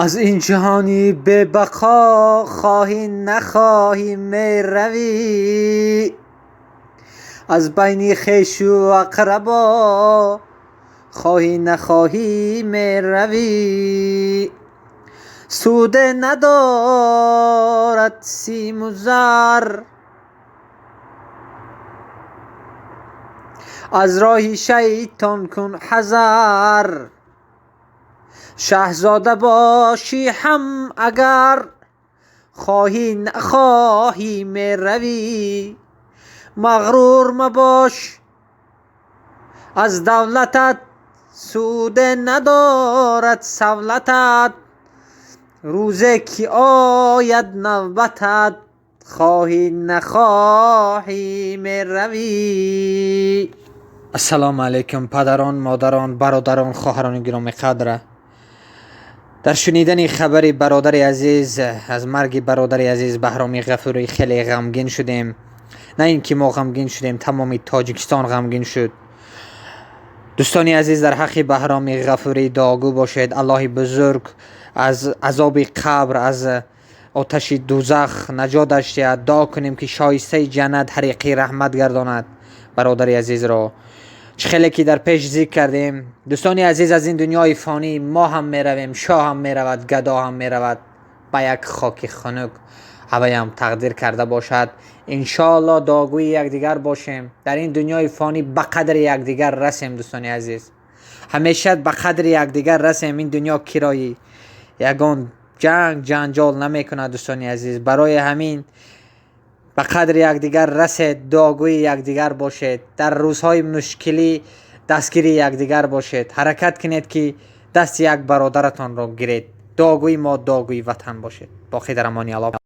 از این جهانی به بقا خواهی نخواهی می روی، از بین خویش و اقربا خواهی نخواهی می روی. سود ندارد سیم و زر، از راه شیطان کن حذر. شهزاده باشی هم اگر خواهی نخواهی می روی. مغرور مباش از دولتت، سود ندارد سولتت. روزی که آید نوبتت خواهی نخواهی می روی. السلام علیکم پدران، مادران، برادران، خواهران گرامی قدر. در شنیدن خبر برادر عزیز از مرگ برادر عزیز بهرام غفوری خیلی غمگین شدیم. نه اینکه ما غمگین شدیم، تمام تاجیکستان غمگین شد. دوستان عزیز، در حق بهرام غفوری دعاگو باشید. الله بزرگ از عذاب قبر، از آتش دوزخ نجاتش دهد. دعا کنیم که شایسته جنت حریقی رحمت گرداند برادر عزیز را. خیلی که در پیش ذکر کردیم دوستان عزیز، از این دنیای فانی ما هم می رویم، شاه هم می رود، گدا هم می رود، به یک خاک خنک هوای هم تقدیر کرده باشد. انشاءالله دعاگوی یکدیگر باشیم، در این دنیای فانی به قدر یکدیگر رسیم. دوستان عزیز، همیشه به قدر یکدیگر رسیم. این دنیا کرایی یگان جنگ جنجال نمی کند. دوستان عزیز، برای همین به قدر یکدیگر رسید، دعاگوی یکدیگر باشید، در روزهای مشکلی دستگیری یکدیگر باشید. حرکت کنید که دست یک برادرتان را گیرید. دعاگوی ما دعاگوی وطن باشید. باقی در امان الله.